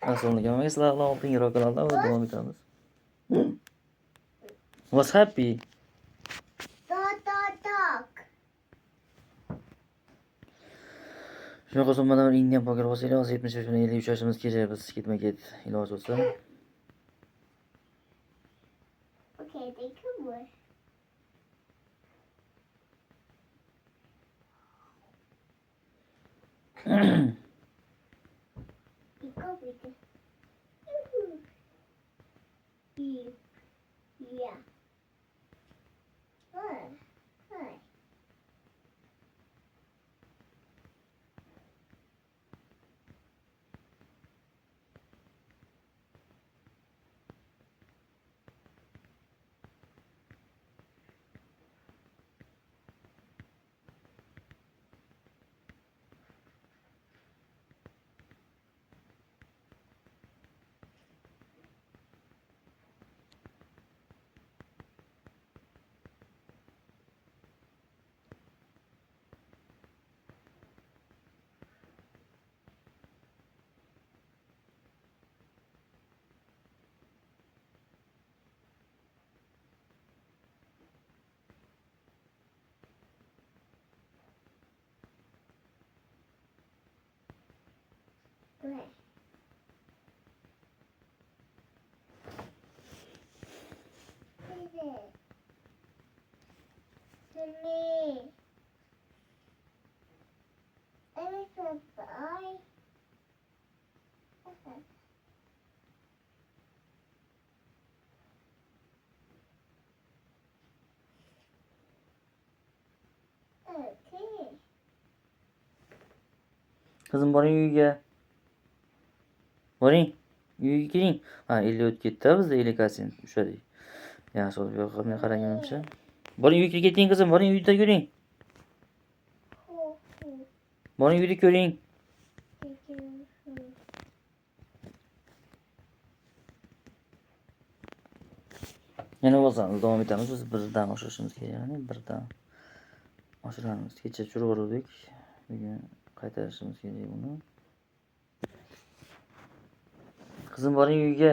Assalomu alaykum. Sizlar bilan 6 kanalda davom etamiz. What's happy? Dog. Shunaqa so'm mana bir Indian poker bo'lsa, hozir 70 yoshdan 53 yoshimiz kecha biz ketma-ket iloj bo'lsa. Okay, they can work. You go with it. Yeah. Hi. Where? Is it? To me. Let me try. Okay. Qizim boring uyga. Boring. Uyga keling. Ha, 50 o'tib ketdi bizda elekasi ushadik. Yaxshi olib yo'q, men qaraganimcha. Boring uyga keting qizim, boring uyda ko'ring. Boring uyda ko'ring. Yana bo'lsangiz davom etamiz. Biz birdan oshirishimiz kerak, ya'ni birdan oshiramiz. Kecha churg'urdik. Bugun qaytarishimiz kerak buni. Qizim boring uyga.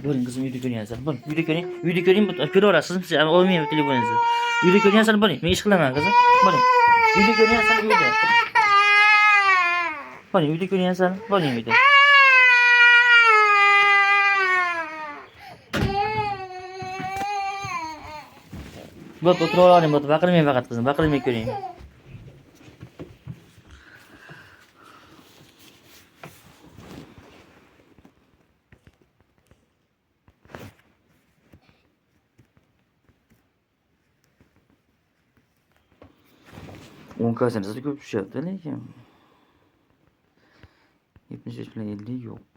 Boring qizim uyda ko'ryapsan. Boring uyda ko'ring. Uyda ko'ring. Ko'raverasizmi? Siz olmayman telefoningizni. Uyda ko'ryapsan, boring. Men ish qilaman qizim. Boring. Uyda ko'ryapsan, uyda. Boring uyda ko'ryapsan. Boring uyda. Bo'p, o'tirib oling, bo'p. Baqirmang faqat qizim. Baqirmay ko'ring. O'nkasini siz ko'p tushyapti, lekin 75 bilan 50 yo'q.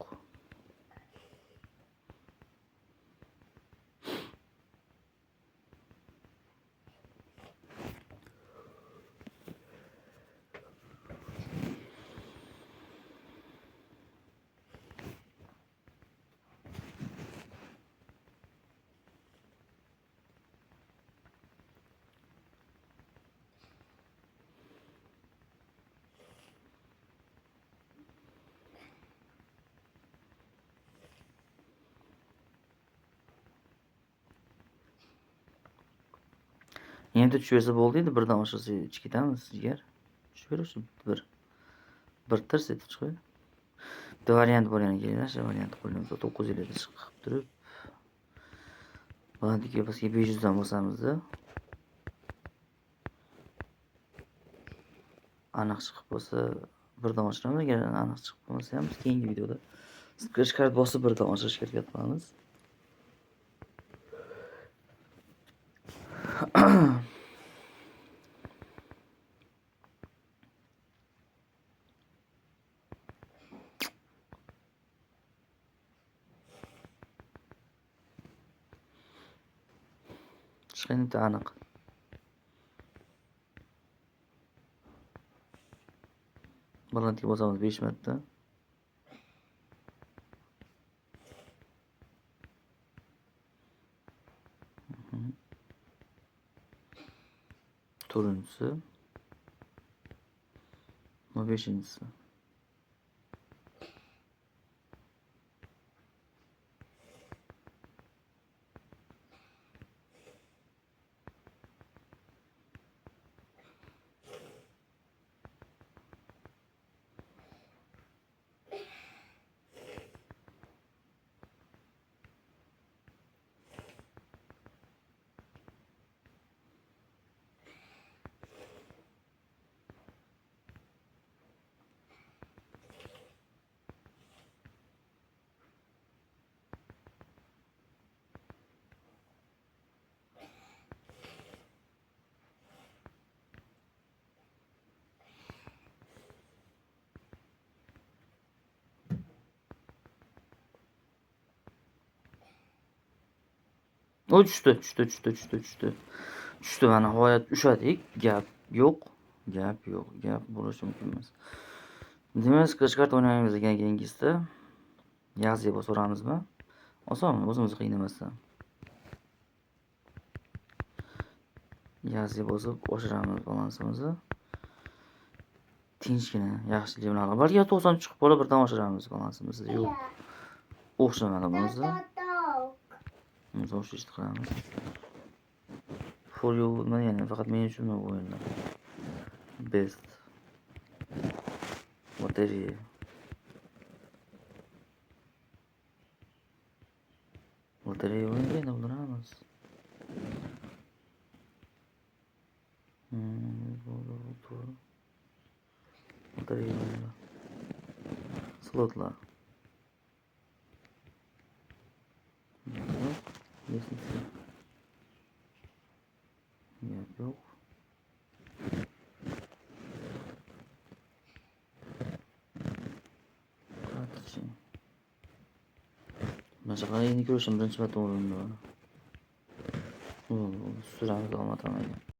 Endi tushversa bo'ldi edi, birdan oshirsa ichib ketamiz, jigar. Tushverish bir tirs etib chiqadi. Bitta variant bor yana keling, o'sha variantni qo'llaymiz. 950 da chiqib turib. Balandlikka bizga 500 dan bosamiz-da. Aniq chiqib bo'lsa birdan oshiramiz, agar aniq chiqib bo'lmasa ham keyingi videoda splash card bosib birdan oshirishga harakat qilamiz. Chiqindi aniq. Balandlikka bosamiz 5 marta. to'rtinchisi va beshinchisi. O tushdi. Tushdi va nihoyat ushadik. Gap yo'q. Gap bo'lishi mumkin emas. Demak, sketch-kart o'ynaymiz degan keyingizda yozib bosaveramizmi? Osonmi? O'zimizni qiynamasdan. Yozib bosib oshiramiz balansimizni. Tinchgina, yaxshilik bilan. Balki 90 chiqib qolib birdan oshiramiz balansimizni. Yo'q. O'xshamadi bunisi. Biz o'xshashni qilamiz. For you nima yani faqat men uchun o'yinlar. Best. Lotereya. Lotereya o'yinga endi o'tiramiz. Lotereya o'yinlar. Slotlar. Yo'q. Qattiqchi. Mana endi ko'rishim birinchi marta o'yinda. Suramiz olmatam ekan.